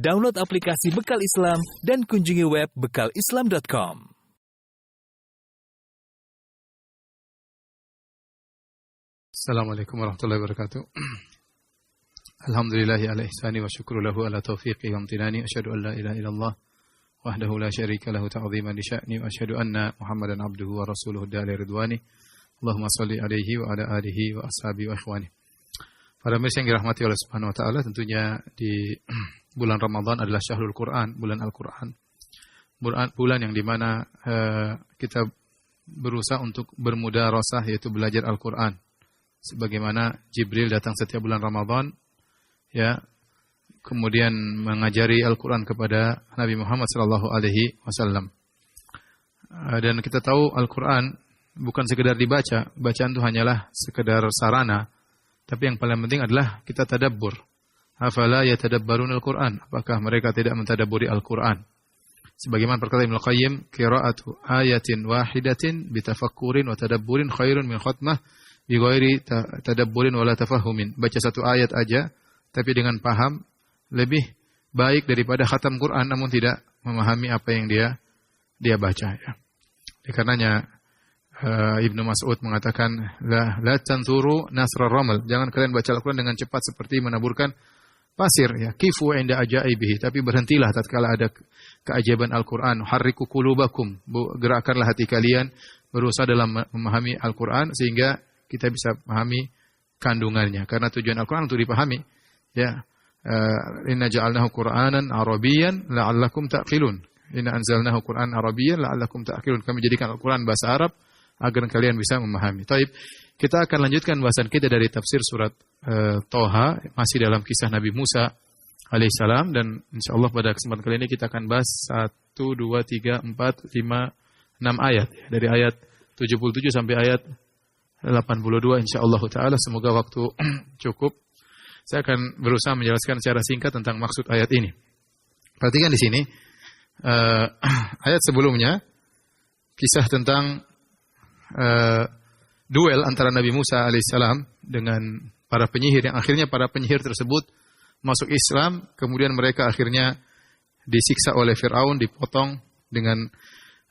download aplikasi Bekal Islam dan kunjungi web bekalislam.com. Assalamualaikum warahmatullahi wabarakatuh. Alhamdulillahi ala ihsani wa syukru lahu ala taufiqi wa amtinani. Asyhadu an la ilaha illallah wahdahu la syarika lahu ta'ziman li sya'ni wa asyhadu anna Muhammadan abduhu wa rasuluhu da'ali ridwani. Allahumma salli alaihi wa ala alihi wa ashabihi wa ikhwani. Para mirsa yang dirahmati oleh Subhanahu wa taala, tentunya di bulan Ramadan adalah Syahrul Quran, bulan Al-Quran. Bulan yang dimana kita berusaha untuk bermudarasah, yaitu belajar Al-Quran. Sebagaimana Jibril datang setiap bulan Ramadan, ya, kemudian mengajari Al-Quran kepada Nabi Muhammad SAW. Dan kita tahu Al-Quran bukan sekedar dibaca, bacaan itu hanyalah sekedar sarana, tapi yang paling penting adalah kita tadabbur. Afala yatadabbarun Al-Quran? Apakah mereka tidak mentadabburi Al-Quran? Sebagaimana perkataan Ibnu Qayyim, qira'atu ayatin wahidatin bitafakkurin wa tadabburin khairun min khatmah bi ghairi tadabburin wala tafahumin. Baca satu ayat aja tapi dengan paham lebih baik daripada khatam Quran namun tidak memahami apa yang dia baca, ya. Karenanya Ibnu Mas'ud mengatakan la tanzuru nasrar ramal. Jangan kalian baca Al-Quran dengan cepat seperti menaburkan pasir, ya. Kifu inda ajaibihi, tapi berhentilah tatkala ada keajaiban Al-Quran. Harriku qulubakum, gerakkanlah hati kalian berusaha dalam memahami Al-Quran sehingga kita bisa memahami kandungannya. Karena tujuan Al-Quran untuk dipahami, ya. Inna ja'alnahu Qur'anan Arabiyyan la'allakum ta'qilun. Inna anzalnahu Qur'an Arabiyyan la'allakum ta'qilun. Kami jadikan Al-Quran bahasa Arab agar kalian bisa memahami. Taib, kita akan lanjutkan bahasan kita dari tafsir surat Toha, masih dalam kisah Nabi Musa alaihissalam, dan insyaallah pada kesempatan kali ini kita akan bahas 1, 2, 3, 4, 5, 6 ayat, dari ayat 77 sampai ayat 82 insyaallah ta'ala. Semoga waktu cukup. Saya akan berusaha menjelaskan secara singkat tentang maksud ayat ini. Perhatikan di sini, ayat sebelumnya kisah tentang duel antara Nabi Musa alaihissalam dengan para penyihir, yang akhirnya para penyihir tersebut masuk Islam, kemudian mereka akhirnya disiksa oleh Fir'aun, dipotong dengan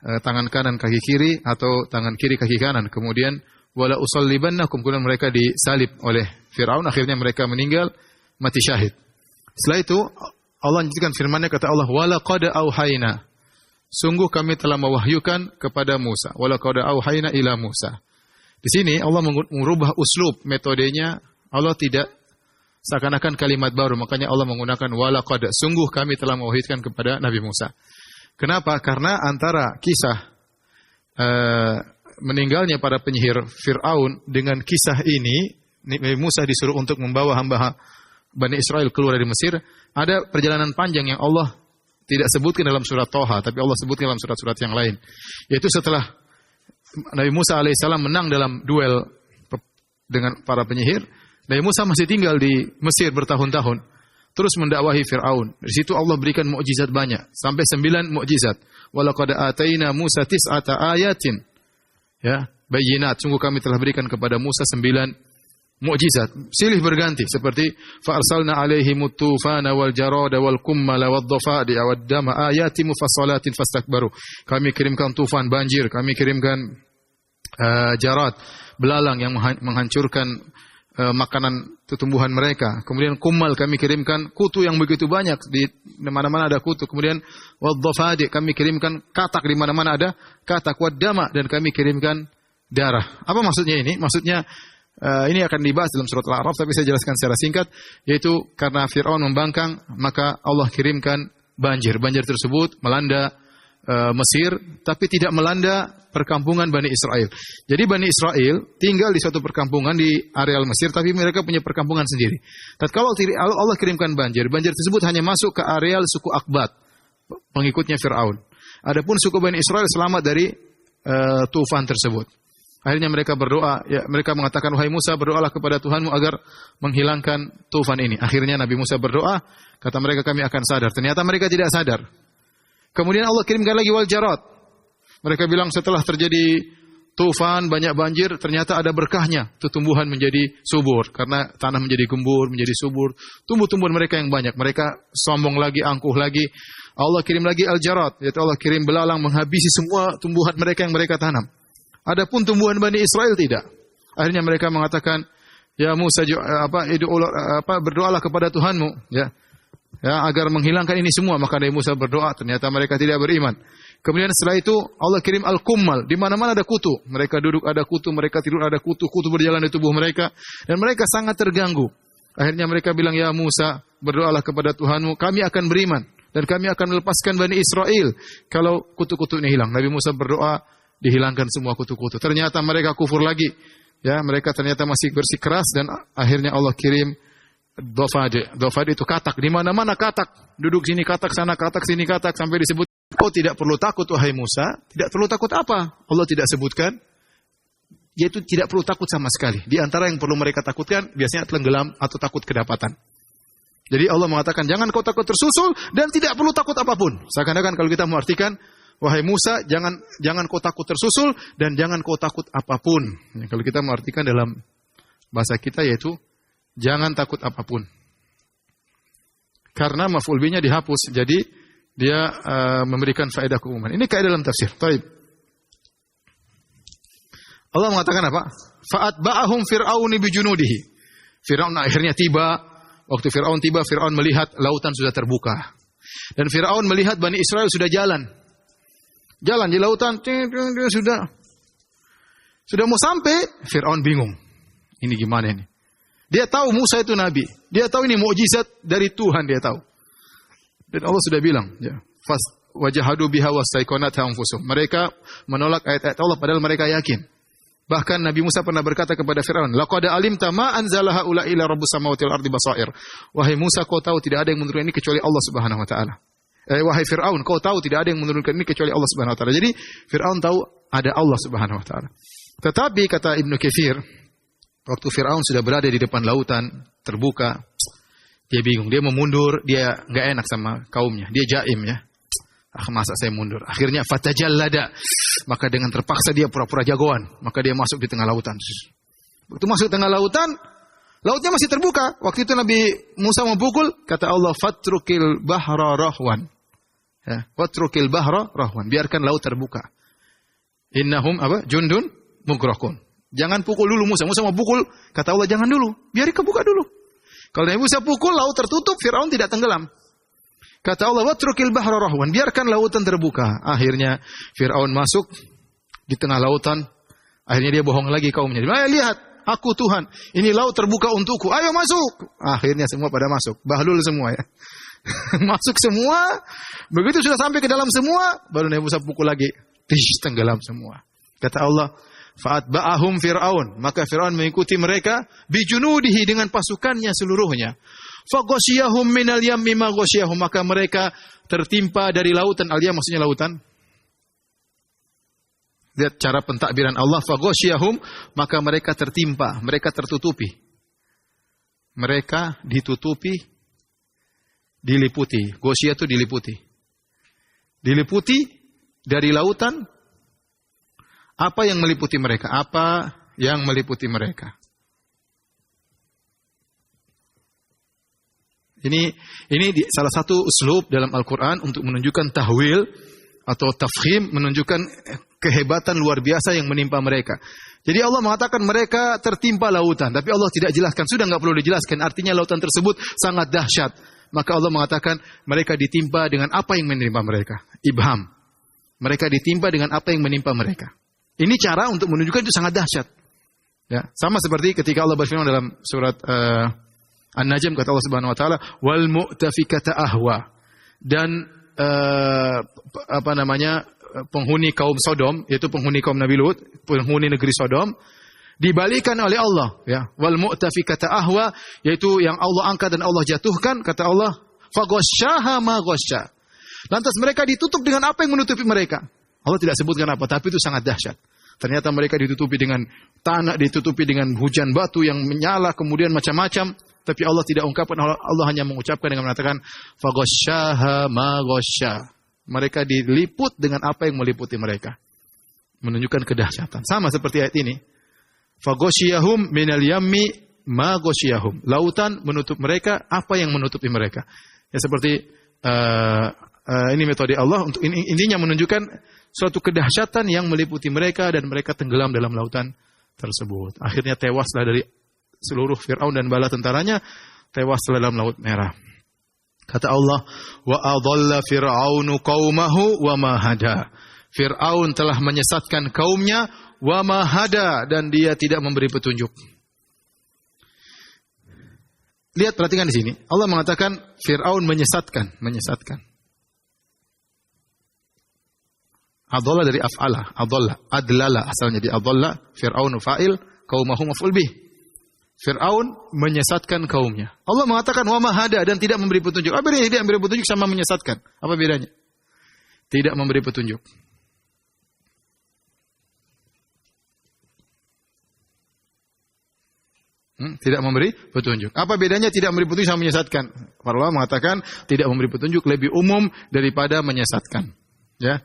tangan kanan kaki kiri atau tangan kiri kaki kanan, kemudian wala usallibannakum, kemudian mereka disalib oleh Fir'aun, akhirnya mereka meninggal mati syahid. Setelah itu Allah lanjutkan firman-Nya, kata Allah, wala qad auhayna, sungguh kami telah mewahyukan kepada Musa. Walaqad auhayna ila Musa. Di sini Allah mengubah uslub, metodenya. Allah tidak seakan-akan kalimat baru, makanya Allah menggunakan walaqad, sungguh kami telah mewahyukan kepada Nabi Musa. Kenapa? Karena antara kisah meninggalnya para penyihir Fir'aun dengan kisah ini, Nabi Musa disuruh untuk membawa hamba Bani Israel keluar dari Mesir, ada perjalanan panjang yang Allah tidak sebutkan dalam surat Toha, tapi Allah sebutkan dalam surat-surat yang lain. Yaitu setelah Nabi Musa alaihissalam menang dalam duel dengan para penyihir, Nabi Musa masih tinggal di Mesir bertahun-tahun, terus mendakwahi Fir'aun. Di situ Allah berikan mukjizat banyak, sampai 9 mukjizat. Walaqad ataina Musa 9 ayatin, ya, bayyinat. Sungguh kami telah berikan kepada Musa 9 mukjizat, silih berganti, seperti fa'arsalna alaihimut tufana wal jarada wal kummala wad dhafadi'a wad dama ayatin mufassalatin fastakbaru. Kami kirimkan tufan, banjir, kami kirimkan jarad, belalang yang menghancurkan makanan tumbuhan mereka. Kemudian kummal, kami kirimkan kutu yang begitu banyak, di mana-mana ada kutu. Kemudian wad dhafadi', kami kirimkan katak, di mana-mana ada katak. Wad dama, dan kami kirimkan darah. Apa maksudnya ini? Maksudnya ini akan dibahas dalam surat Al-A'raf, tapi saya jelaskan secara singkat, yaitu karena Fir'aun membangkang, maka Allah kirimkan banjir. Banjir tersebut melanda Mesir, tapi tidak melanda perkampungan Bani Israel. Jadi Bani Israel tinggal di suatu perkampungan di areal Mesir, tapi mereka punya perkampungan sendiri. Tatkala Allah kirimkan banjir, banjir tersebut hanya masuk ke areal suku Akbat, pengikutnya Fir'aun. Adapun suku Bani Israel selamat dari tufan tersebut. Akhirnya mereka berdoa, ya, mereka mengatakan, wahai Musa, berdoalah kepada Tuhanmu agar menghilangkan tufan ini. Akhirnya Nabi Musa berdoa, kata mereka, kami akan sadar. Ternyata mereka tidak sadar. Kemudian Allah kirimkan lagi wal jarad. Mereka bilang setelah terjadi tufan, banyak banjir, ternyata ada berkahnya. Itu tumbuhan menjadi subur. Karena tanah menjadi gembur, menjadi subur. Tumbuh-tumbuhan mereka yang banyak. Mereka sombong lagi, angkuh lagi. Allah kirim lagi al-jarad. Yaitu Allah kirim belalang menghabisi semua tumbuhan mereka yang mereka tanam. Adapun tumbuhan Bani Israel tidak. Akhirnya mereka mengatakan, ya Musa, berdoalah kepada Tuhanmu. Ya, agar menghilangkan ini semua. Maka Nabi Musa berdoa, ternyata mereka tidak beriman. Kemudian setelah itu Allah kirim al-kummal, di mana-mana ada kutu. Mereka duduk ada kutu, mereka tidur ada kutu, kutu berjalan di tubuh mereka dan mereka sangat terganggu. Akhirnya mereka bilang, "Ya Musa, berdoalah kepada Tuhanmu, kami akan beriman dan kami akan melepaskan Bani Israel kalau kutu-kutu ini hilang." Nabi Musa berdoa, dihilangkan semua kutu-kutu. Ternyata mereka kufur lagi. Ya, mereka ternyata masih bersikeras dan akhirnya Allah kirim Dofade. Dofade itu katak, di mana-mana katak. Duduk sini katak, sana katak, sini katak sampai disebut, "Kau tidak perlu takut wahai Musa." Tidak perlu takut apa? Allah tidak sebutkan. Yaitu tidak perlu takut sama sekali. Di antara yang perlu mereka takutkan biasanya tenggelam atau takut kedapatan. Jadi Allah mengatakan jangan kau takut tersusul dan tidak perlu takut apapun. Seakan-akan kalau kita mengartikan, wahai Musa, jangan kau takut tersusul dan jangan kau takut apapun. Ya, kalau kita mengartikan dalam bahasa kita yaitu jangan takut apapun. Karena maf'ul bihi-nya dihapus. Jadi dia memberikan faedah keumuman. Ini kaidah dalam tafsir. Baik. Allah mengatakan apa? Fa'atba'ahum fir'aun bijunudihi. Fir'aun akhirnya tiba. Waktu Fir'aun tiba, Fir'aun melihat lautan sudah terbuka. Dan Fir'aun melihat Bani Israel sudah jalan. Jalan di lautan, sudah mau sampai, Fir'aun bingung. Ini gimana ini? Dia tahu Musa itu nabi. Dia tahu ini mukjizat dari Tuhan, dia tahu. Dan Allah sudah bilang, ya, wajahadu biha wastaiqanatha anfusuhum. Mereka menolak ayat-ayat Allah padahal mereka yakin. Bahkan Nabi Musa pernah berkata kepada Firaun, "Laqad alimta ma anzala haula illa rabbus samawati wal ardi basair." Wahai Musa, kau tahu tidak ada yang menurunkan ini kecuali Allah Subhanahu wa taala. Wahai Firaun, kau tahu tidak ada yang menurunkan ini kecuali Allah Subhanahu wa taala. Jadi Firaun tahu ada Allah Subhanahu wa taala. Tetapi kata Ibnu Katsir, waktu Firaun sudah berada di depan lautan terbuka, dia bingung, dia mau mundur, dia enggak enak sama kaumnya. Dia jaim ya. Masa saya mundur? Akhirnya fatajallada. Maka dengan terpaksa dia pura-pura jagoan. Maka dia masuk di tengah lautan. Waktu masuk tengah lautan, lautnya masih terbuka. Waktu itu Nabi Musa mau pukul, kata Allah, "Fatrukil bahra rahwan." Ya, "Fatrukil bahra rahwan." Biarkan laut terbuka. Innahum jundun mughraqun. Jangan pukul dulu Musa. Musa mau pukul, kata Allah, "Jangan dulu. Biar kebuka dulu." Kalau Nabi Musa pukul, laut tertutup, Firaun tidak tenggelam. Kata Allah, "Watrukil bahra rahwan." Biarkan lautan terbuka. Akhirnya Firaun masuk di tengah lautan. Akhirnya dia bohong lagi kaumnya. Dia, "Lihat, aku Tuhan. Ini laut terbuka untukku. Ayo masuk." Akhirnya semua pada masuk. Bahlul semua ya. Masuk semua. Begitu sudah sampai ke dalam semua, baru Nabi Musa pukul lagi. Tenggelam semua. Kata Allah, "Fa'atba'ahum Fir'aun." Maka Fir'aun mengikuti mereka bijunudihi dengan pasukannya seluruhnya. Faghashiyahum minal yammi ma ghashiyahum. Maka mereka tertimpa dari lautan. Al-yam maksudnya lautan. Lihat cara pentakbiran Allah. Faghashiyahum, maka mereka tertimpa, mereka tertutupi. Mereka ditutupi, diliputi. Ghasyiyah itu diliputi. Diliputi dari lautan. Apa yang meliputi mereka? Apa yang meliputi mereka? Ini salah satu uslub dalam Al-Quran untuk menunjukkan tahwil atau tafkhim, menunjukkan kehebatan luar biasa yang menimpa mereka. Jadi Allah mengatakan mereka tertimpa lautan, tapi Allah tidak jelaskan, sudah enggak perlu dijelaskan, artinya lautan tersebut sangat dahsyat. Maka Allah mengatakan mereka ditimpa dengan apa yang menimpa mereka. Ibham. Mereka ditimpa dengan apa yang menimpa mereka. Ini cara untuk menunjukkan itu sangat dahsyat. Ya, sama seperti ketika Allah berfirman dalam surat An-Najm, kata Allah Subhanahu wa taala, "Wal mu'tafikata ahwa." Dan penghuni kaum Sodom, yaitu penghuni kaum Nabi Lut, penghuni negeri Sodom, dibalikan oleh Allah, ya. Wal mu'tafikata ahwa, yaitu yang Allah angkat dan Allah jatuhkan, kata Allah, "Faghasyaha ma ghasya." Lantas mereka ditutup dengan apa yang menutupi mereka? Allah tidak sebutkan apa, tapi itu sangat dahsyat. Ternyata mereka ditutupi dengan tanah, ditutupi dengan hujan batu yang menyala, kemudian macam-macam. Tapi Allah tidak ungkapkan, Allah hanya mengucapkan dengan mengatakan, "Faghasyaha ma ghasya." Mereka diliput dengan apa yang meliputi mereka. menunjukkan kedahsyatan. Sama seperti ayat ini. Faghashiyahum minal yammi ma ghashiyahum. Lautan menutup mereka apa yang menutupi mereka. Ya seperti ini metode Allah untuk intinya menunjukkan suatu kedahsyatan yang meliputi mereka dan mereka tenggelam dalam lautan tersebut. Akhirnya tewaslah dari seluruh Fir'aun dan bala tentaranya, tewaslah dalam Laut Merah. Kata Allah, wa adalla fir'aunu qaumahu wa ma hada. Fir'aun telah menyesatkan kaumnya wa ma hada, dan dia tidak memberi petunjuk. Lihat, perhatikan di sini. Allah mengatakan Fir'aun menyesatkan. Adalla dari af'ala, adlala asalnya di adalla, Fir'aunu fa'il, qaumahu maf'ul bih. Fir'aun menyesatkan kaumnya. Allah mengatakan wa ma hada, dan tidak memberi petunjuk. Apa bedanya tidak memberi petunjuk sama menyesatkan? Apa bedanya? Tidak memberi petunjuk. Tidak memberi petunjuk. Apa bedanya tidak memberi petunjuk sama menyesatkan? Para ulama mengatakan tidak memberi petunjuk lebih umum daripada menyesatkan. Ya.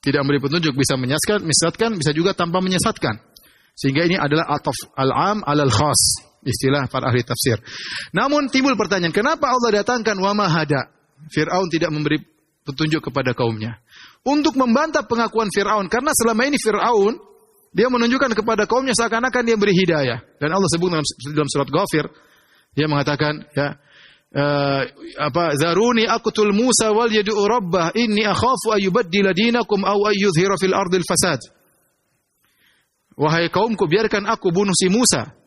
Tidak memberi petunjuk bisa menyesatkan, bisa juga tanpa menyesatkan. Sehingga ini adalah ataf al-am alal khas, istilah para ahli tafsir. Namun timbul pertanyaan, kenapa Allah datangkan wa ma hada? Fir'aun tidak memberi petunjuk kepada kaumnya. Untuk membantah pengakuan Fir'aun, karena selama ini Fir'aun dia menunjukkan kepada kaumnya seakan-akan dia beri hidayah. Dan Allah sebut dalam surat Ghafir, dia mengatakan, ya, zaruni aqtul Musa wal yad'u rabbah inni akhafu ayyubaddila dinakum aw ayyudhhira fil ardil fasad. Wahai kaumku, biarkan aku bunuh si Musa.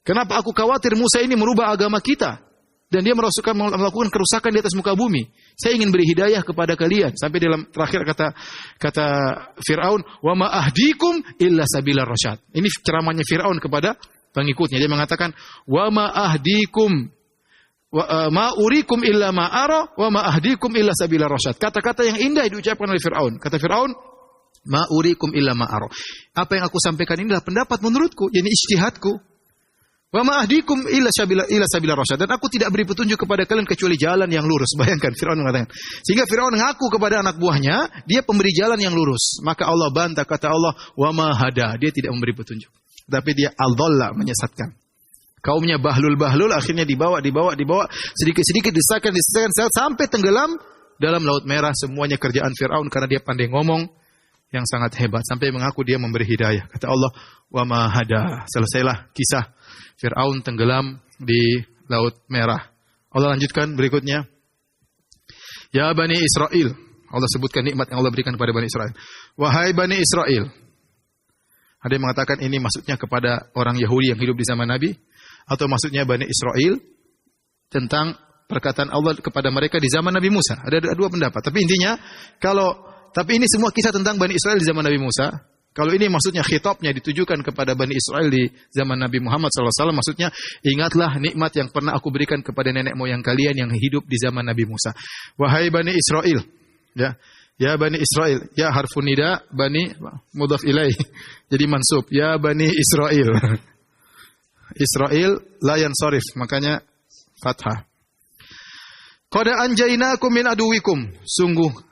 Kenapa aku khawatir Musa ini merubah agama kita dan dia melakukan kerusakan di atas muka bumi. Saya ingin beri hidayah kepada kalian. Sampai dalam terakhir kata Fir'aun, wa ma ahdikum illa sabilar rasyad. Ini ceramahnya Fir'aun kepada pengikutnya. Dia mengatakan, wa ma ahdikum ma urikum illa ma ara wa ma ahdikum illa sabilar rasyad. Kata-kata yang indah diucapkan oleh Fir'aun. Kata Fir'aun, ma urikum illa ma ara. Apa yang aku sampaikan ini adalah pendapat menurutku, yani ijtihadku. Wa ma ahdikum illa sabilar rasyad. Dan aku tidak beri petunjuk kepada kalian kecuali jalan yang lurus. Bayangkan Firaun mengatakan. Sehingga Firaun mengaku kepada anak buahnya, dia pemberi jalan yang lurus. Maka Allah bantah, kata Allah, wa ma hada, dia tidak memberi petunjuk. Tapi dia al-dhalla, menyesatkan. Kaumnya bahlul akhirnya dibawa sedikit-sedikit disesakan sampai tenggelam dalam Laut Merah. Semuanya kerjaan Firaun karena dia pandai ngomong yang sangat hebat sampai mengaku dia memberi hidayah. Kata Allah, wa ma hada. Selesailah kisah Fir'aun tenggelam di Laut Merah. Allah lanjutkan berikutnya. Ya Bani Israel. Allah sebutkan nikmat yang Allah berikan kepada Bani Israel. Wahai Bani Israel. Ada yang mengatakan ini maksudnya kepada orang Yahudi yang hidup di zaman Nabi, atau maksudnya Bani Israel tentang perkataan Allah kepada mereka di zaman Nabi Musa. Ada dua pendapat. Tapi intinya tapi ini semua kisah tentang Bani Israel di zaman Nabi Musa. Kalau ini maksudnya khitabnya ditujukan kepada Bani Israel di zaman Nabi Muhammad SAW, maksudnya ingatlah nikmat yang pernah aku berikan kepada nenek moyang kalian yang hidup di zaman Nabi Musa. Wahai Bani Israel, ya Bani Israel, ya harfun nida, Bani mudhaf ilaih, jadi mansub, ya Bani Israel. Israel la yansarif, makanya fathah. Qad anjaynakum min aduwikum, sungguh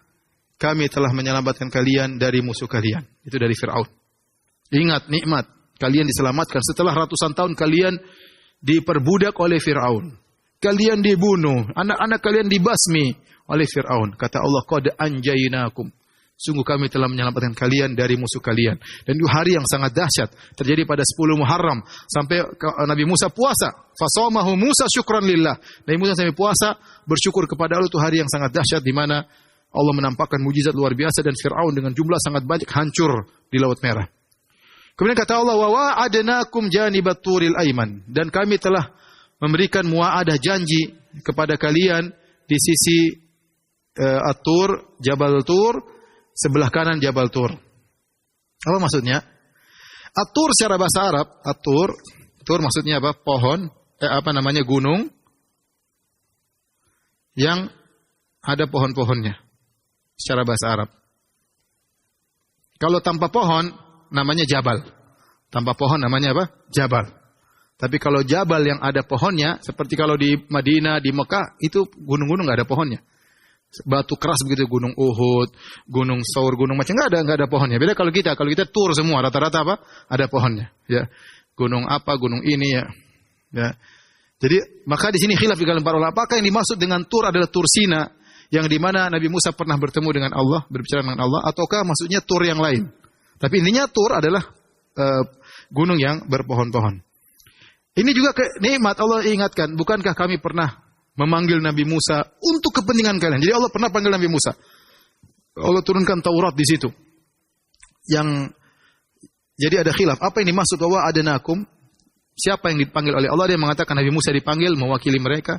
kami telah menyelamatkan kalian dari musuh kalian. Itu dari Fir'aun. Ingat nikmat. Kalian diselamatkan. Setelah ratusan tahun kalian diperbudak oleh Fir'aun. Kalian dibunuh. Anak-anak kalian dibasmi oleh Fir'aun. Kata Allah, qad anjaynakum. Sungguh kami telah menyelamatkan kalian dari musuh kalian. Dan itu hari yang sangat dahsyat. Terjadi pada 10 Muharram. Sampai Nabi Musa puasa. Fasawmahu Musa syukran lillah. Nabi Musa sampai puasa bersyukur kepada Allah. Itu hari yang sangat dahsyat di mana Allah menampakkan mujizat luar biasa dan Fir'aun dengan jumlah sangat banyak hancur di Laut Merah. Kemudian kata Allah, wa wa'adnakum janibat turil aiman. Dan kami telah memberikan mua'adah janji kepada kalian di sisi At-Tur, Jabal Tur, sebelah kanan Jabal Tur. Apa maksudnya? At-Tur secara bahasa Arab, Tur maksudnya apa? Pohon, gunung yang ada pohon-pohonnya. Secara bahasa Arab. Kalau tanpa pohon, namanya jabal. Tanpa pohon namanya apa? Jabal. Tapi kalau jabal yang ada pohonnya, seperti kalau di Madinah, di Mekah, itu gunung-gunung nggak ada pohonnya. batu keras begitu, gunung Uhud, gunung Saur, gunung macam enggak ada pohonnya. Beda kalau kita tur semua rata-rata apa? Ada pohonnya, ya. Gunung apa, gunung ini ya. Ya. Jadi maka di sini khilaf di kalangan para ulama, apakah yang dimaksud dengan tur adalah tur Sina yang di mana Nabi Musa pernah bertemu dengan Allah, berbicara dengan Allah, ataukah maksudnya tur yang lain? Tapi intinya tur adalah gunung yang berpohon-pohon. Ini juga nikmat Allah ingatkan, bukankah kami pernah memanggil Nabi Musa untuk kepentingan kalian. Jadi Allah pernah panggil Nabi Musa. Allah turunkan Taurat di situ. Jadi ada khilaf. Apa yang dimaksud bahwa adnakum? Siapa yang dipanggil oleh Allah? Ada yang mengatakan Nabi Musa dipanggil mewakili mereka.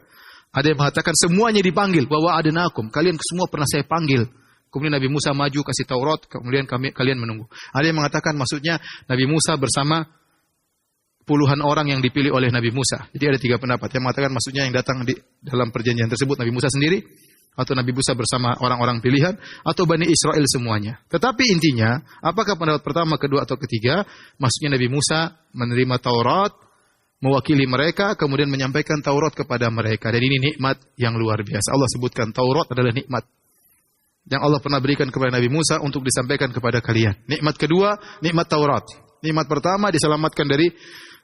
Ada yang mengatakan semuanya dipanggil bahwa adnakum. Kalian semua pernah saya panggil. Kemudian Nabi Musa maju kasih Taurat. Kemudian kalian menunggu. Ada yang mengatakan maksudnya Nabi Musa bersama puluhan orang yang dipilih oleh Nabi Musa. Jadi ada 3 pendapat. Yang mengatakan maksudnya yang datang di dalam perjanjian tersebut Nabi Musa sendiri, atau Nabi Musa bersama orang-orang pilihan, atau Bani Israel semuanya. Tetapi intinya, apakah pendapat pertama, kedua, atau ketiga, maksudnya Nabi Musa menerima Taurat, mewakili mereka, kemudian menyampaikan Taurat kepada mereka. Dan ini nikmat yang luar biasa. Allah sebutkan Taurat adalah nikmat yang Allah pernah berikan kepada Nabi Musa untuk disampaikan kepada kalian. Nikmat kedua, nikmat Taurat. Nikmat pertama diselamatkan dari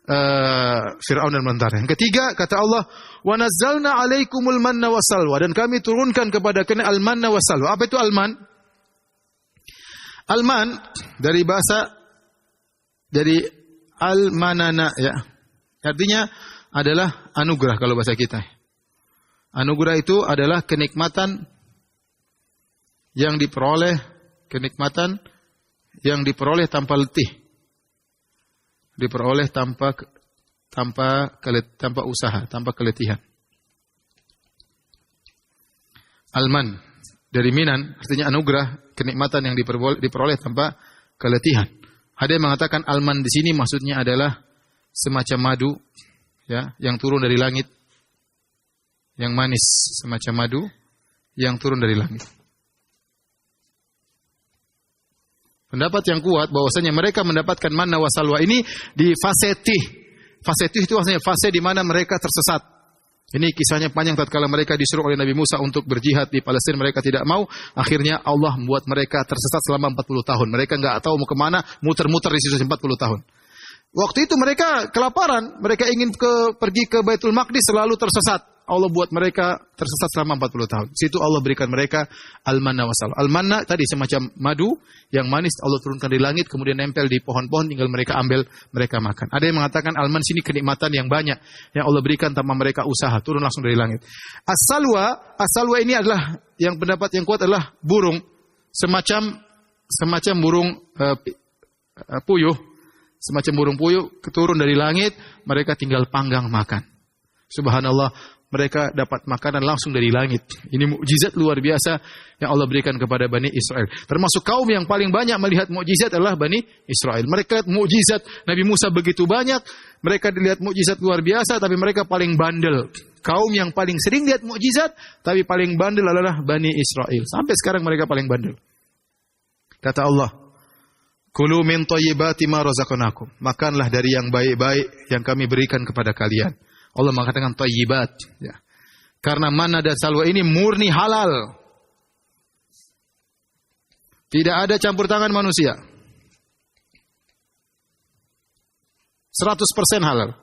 Fir'aun dan mentara. Yang ketiga kata Allah, wa nazzalna 'alaikumul manna wassalwa, dan kami turunkan kepada kalian al-manna wassalwa. Apa itu al-man? Al-man dari al-manana ya. Artinya adalah anugerah kalau bahasa kita. Anugerah itu adalah kenikmatan yang diperoleh tanpa letih. Diperoleh tanpa usaha, tanpa keletihan. Alman dari minan artinya anugerah, kenikmatan yang diperoleh tanpa keletihan. Ada yang mengatakan alman di sini maksudnya adalah semacam madu ya, yang turun dari langit. Yang manis, semacam madu yang turun dari langit. Pendapat yang kuat bahwasanya mereka mendapatkan manna wa salwa ini di fase tih. Fase tih itu maksudnya fase di mana mereka tersesat. Ini kisahnya panjang tatkala mereka disuruh oleh Nabi Musa untuk berjihad di Palestina, mereka tidak mau. Akhirnya Allah membuat mereka tersesat selama 40 tahun. Mereka enggak tahu mau kemana, muter-muter di situ 40 tahun. Waktu itu mereka kelaparan, mereka ingin pergi ke Baitul Maqdis, selalu tersesat. Allah buat mereka tersesat selama 40 tahun. Situ Allah berikan mereka al-manna wa salwa. Al-manna tadi semacam madu yang manis, Allah turunkan dari langit, kemudian nempel di pohon-pohon, tinggal mereka ambil, mereka makan. Ada yang mengatakan al-man sini kenikmatan yang banyak yang Allah berikan tanpa mereka usaha, turun langsung dari langit. As-salwa ini adalah yang pendapat yang kuat adalah burung, semacam burung puyuh, semacam burung puyuh turun dari langit, mereka tinggal panggang makan. Subhanallah, mereka dapat makanan langsung dari langit. Ini mukjizat luar biasa yang Allah berikan kepada Bani Israel. Termasuk kaum yang paling banyak melihat mukjizat adalah Bani Israel. Mereka lihat mukjizat Nabi Musa begitu banyak, mereka dilihat mukjizat luar biasa, tapi mereka paling bandel. Kaum yang paling sering lihat mukjizat, tapi paling bandel adalah Bani Israel. Sampai sekarang mereka paling bandel. Kata Allah, kulu min thayyibati ma razaqnakum. Makanlah dari yang baik-baik yang kami berikan kepada kalian. Allah mengatakan thayyibat, ya. Karena manna dan salwa ini murni halal. Tidak ada campur tangan manusia. 100% halal.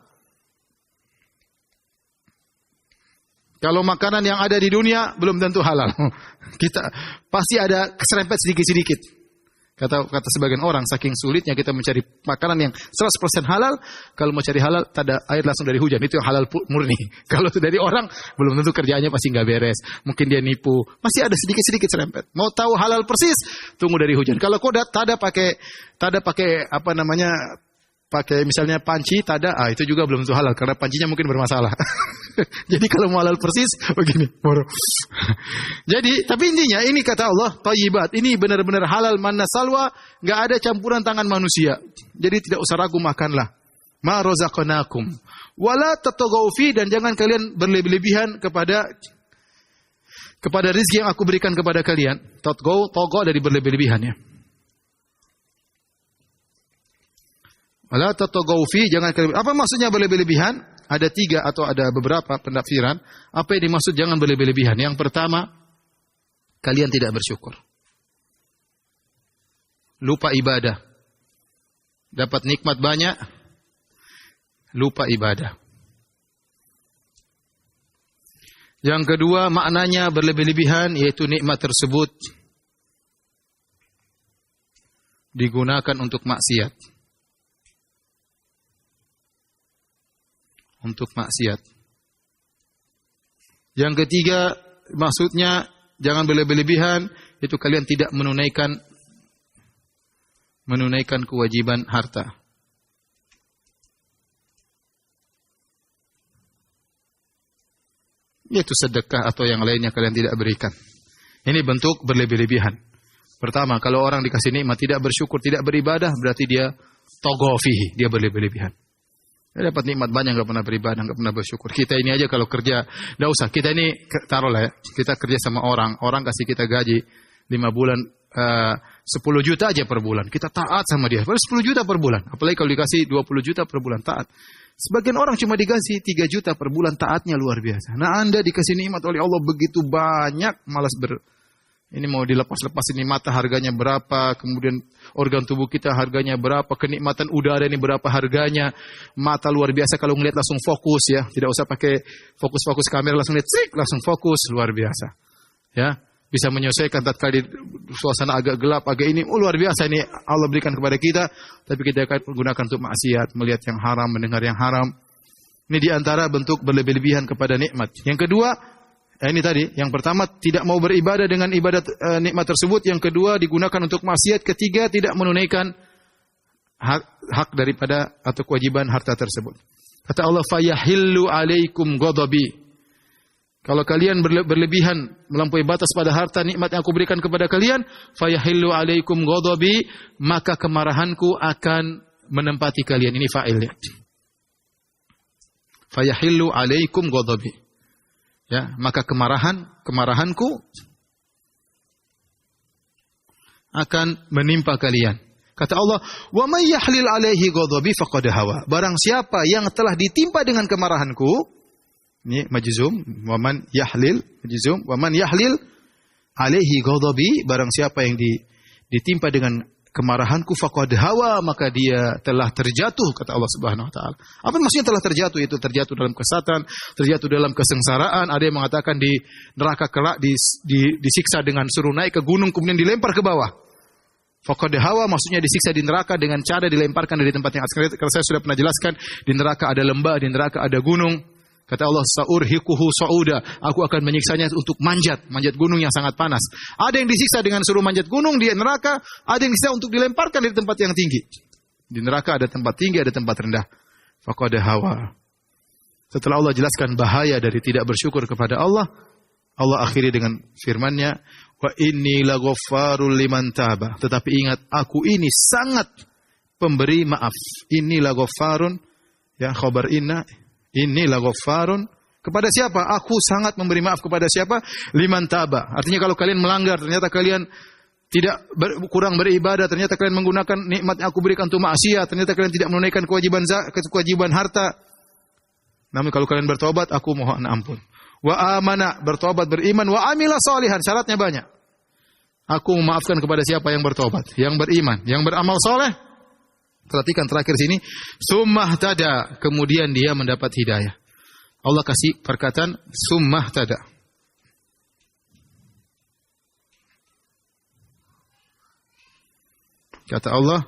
Kalau makanan yang ada di dunia belum tentu halal. Kita pasti ada keserempet sedikit-sedikit. Kata sebagian orang, saking sulitnya kita mencari makanan yang 100% halal, kalau mau cari halal, tak ada air langsung dari hujan, itu yang halal murni. Kalau itu dari orang, belum tentu kerjaannya pasti nggak beres. Mungkin dia nipu, masih ada sedikit-sedikit serempet. Mau tahu halal persis, tunggu dari hujan. Kalau kau tak ada pakai pakai misalnya panci, tada, itu juga belum tentu halal, karena pancinya mungkin bermasalah. Jadi kalau mau halal persis, begini. Jadi, tapi intinya, ini kata Allah, thayyibat, ini benar-benar halal, manna salwa, nggak ada campuran tangan manusia. Jadi tidak usah ragu, makanlah. Ma razaqnakum. Wala tatagaw fi, dan jangan kalian berlebih-lebihan kepada rezeki yang aku berikan kepada kalian. Togo dari berlebih-lebihan ya. Wala tatagaw fi, jangan kalian. Apa maksudnya berlebih-lebihan? Ada 3 atau ada beberapa penafsiran. Apa yang dimaksud jangan berlebih-lebihan? Yang pertama, kalian tidak bersyukur. Lupa ibadah. Dapat nikmat banyak, lupa ibadah. Yang kedua, maknanya berlebih-lebihan, yaitu nikmat tersebut digunakan untuk maksiat. Untuk maksiat. Yang ketiga, maksudnya jangan berlebih-lebihan, itu kalian tidak menunaikan kewajiban harta. Yaitu sedekah atau yang lainnya kalian tidak berikan. Ini bentuk berlebih-lebihan. Pertama, kalau orang dikasih nikmat tidak bersyukur, tidak beribadah, berarti dia togofihi, dia berlebih-lebihan. Dia dapat nikmat banyak, enggak pernah beribadah, enggak pernah bersyukur. Kita ini aja kalau kerja, enggak usah. Kita ini taruhlah ya, kita kerja sama orang kasih kita gaji 5 bulan 10 juta aja per bulan. Kita taat sama dia. 10 juta per bulan. Apalagi kalau dikasih 20 juta per bulan taat. Sebagian orang cuma dikasih 3 juta per bulan, taatnya luar biasa. Nah, Anda dikasih nikmat oleh Allah begitu banyak, malas ini mau dilepas-lepas, ini mata harganya berapa, kemudian organ tubuh kita harganya berapa, kenikmatan udara ini berapa harganya. Mata luar biasa kalau ngelihat langsung fokus ya, tidak usah pakai fokus-fokus kamera, langsung lihat, langsung fokus, luar biasa. Ya, bisa menyesuaikan tatkala di suasana agak gelap, agak ini, luar biasa ini Allah berikan kepada kita, tapi kita akan gunakan untuk maksiat, melihat yang haram, mendengar yang haram. Ini diantara bentuk berlebih-lebihan kepada nikmat. Yang kedua, ini tadi, yang pertama tidak mau beribadah dengan ibadat nikmat tersebut, yang kedua digunakan untuk maksiat, ketiga tidak menunaikan hak daripada atau kewajiban harta tersebut. Kata Allah, fayahillu alaikum ghadabi. Kalau kalian berlebihan melampaui batas pada harta nikmat yang aku berikan kepada kalian, fayahillu alaikum ghadabi, maka kemarahanku akan menempati kalian. Ini fa'il ya. Fayahillu alaikum ghadabi. Ya, maka kemarahanku akan menimpa kalian. Kata Allah, "Wa may yahlil 'alaihi ghadabi faqad hawa." Barang siapa yang telah ditimpa dengan kemarahanku, ini majzum, wa man yahlil, majzum, wa man yahlil 'alaihi ghadabi, barang siapa yang ditimpa dengan kemarahanku faqad hawa, maka dia telah terjatuh, kata Allah Subhanahu wa taala. Apa maksudnya telah terjatuh? Itu terjatuh dalam kesesatan, terjatuh dalam kesengsaraan. Ada yang mengatakan di neraka kelak disiksa dengan suruh naik ke gunung kemudian dilempar ke bawah. Faqad hawa maksudnya disiksa di neraka dengan cara dilemparkan dari tempat yang atas. Kalau saya sudah pernah jelaskan, di neraka ada lembah, di neraka ada gunung. Kata Allah, sa'urhiquhu sa'uda. Aku akan menyiksanya untuk manjat gunung yang sangat panas. Ada yang disiksa dengan suruh manjat gunung di neraka, ada yang disiksa untuk dilemparkan dari tempat yang tinggi. Di neraka ada tempat tinggi, ada tempat rendah. Faqad hawa. Setelah Allah jelaskan bahaya dari tidak bersyukur kepada Allah, Allah akhiri dengan firman-Nya, wa inni laghaffarul liman taba. Tetapi ingat, aku ini sangat pemberi maaf. Inni laghaffarun, ya khabar inna. Inilah ghaffarun. Kepada siapa? Aku sangat memberi maaf kepada siapa? Liman taba. Artinya kalau kalian melanggar, ternyata kalian tidak kurang beribadah, ternyata kalian menggunakan nikmat yang aku berikan untuk maksiat, ternyata kalian tidak menunaikan kewajiban harta. Namun kalau kalian bertobat, aku mohon ampun. Wa amana, bertobat, beriman, wa amila sholihan, syaratnya banyak. Aku memaafkan kepada siapa yang bertobat, yang beriman, yang beramal soleh. Perhatikan terakhir sini, summah tada, kemudian dia mendapat hidayah. Allah kasih perkataan summah tada. Kata Allah,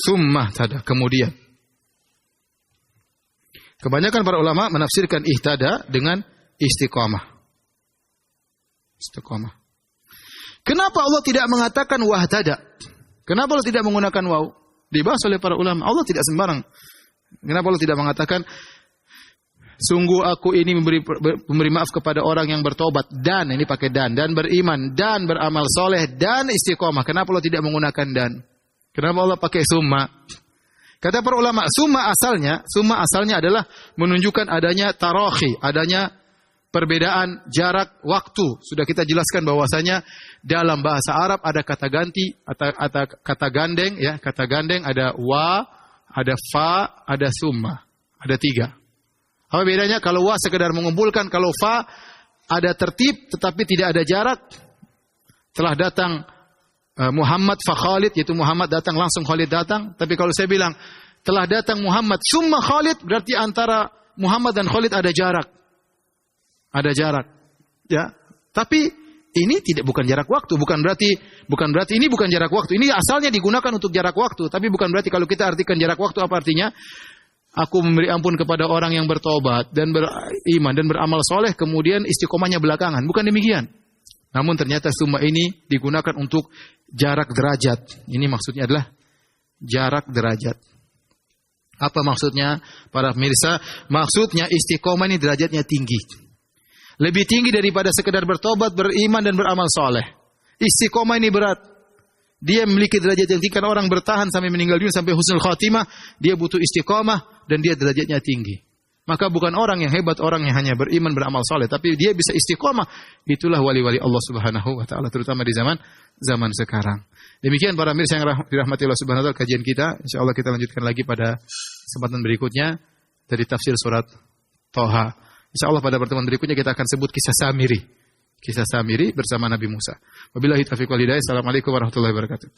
summah tada, kemudian. Kebanyakan para ulama menafsirkan ihtada dengan istiqamah. Istiqamah. Kenapa Allah tidak mengatakan wahtada? Kenapa Allah tidak menggunakan waw? Dibahas oleh para ulama. Allah tidak sembarang. Kenapa Allah tidak mengatakan, sungguh aku ini memberi maaf kepada orang yang bertobat, dan, ini pakai dan beriman, dan beramal soleh, dan istiqomah. Kenapa Allah tidak menggunakan dan? Kenapa Allah pakai summa? Kata para ulama, summa asalnya adalah menunjukkan adanya tarakhi, adanya perbedaan jarak waktu. Sudah kita jelaskan bahwasanya dalam bahasa Arab ada kata ganti atau kata gandeng ya, kata gandeng ada wa, ada fa, ada summa. Ada 3. Apa bedanya? Kalau wa sekedar mengumpulkan, kalau fa ada tertib tetapi tidak ada jarak. Telah datang Muhammad fa Khalid, yaitu Muhammad datang langsung Khalid datang. Tapi kalau saya bilang telah datang Muhammad summa Khalid, berarti antara Muhammad dan Khalid ada jarak. Ada jarak. Ya. Tapi ini bukan jarak waktu, bukan berarti ini bukan jarak waktu. Ini asalnya digunakan untuk jarak waktu, tapi bukan berarti kalau kita artikan jarak waktu apa artinya? Aku memberi ampun kepada orang yang bertobat dan beriman dan beramal soleh, kemudian istiqomahnya belakangan. Bukan demikian. Namun ternyata summa ini digunakan untuk jarak derajat. Ini maksudnya adalah jarak derajat. Apa maksudnya para pemirsa? Maksudnya istiqomah ini derajatnya tinggi. Lebih tinggi daripada sekedar bertobat, beriman dan beramal soleh. Istiqomah ini berat. Dia memiliki derajat yang tinggi. Karena orang bertahan sampai meninggal dunia, sampai husnul khatimah, dia butuh istiqomah dan dia derajatnya tinggi. Maka bukan orang yang hebat, orang yang hanya beriman, beramal soleh, tapi dia bisa istiqomah. Itulah wali-wali Allah Subhanahu wa taala, terutama di zaman sekarang. Demikian para mirsa yang dirahmati Allah Subhanahu wa taala, kajian kita. Insyaallah kita lanjutkan lagi pada kesempatan berikutnya dari tafsir surat Thaha. InsyaAllah pada pertemuan berikutnya kita akan sebut kisah Samiri. Kisah Samiri bersama Nabi Musa. Wabillahi taufiq wal hidayah. Assalamualaikum warahmatullahi wabarakatuh.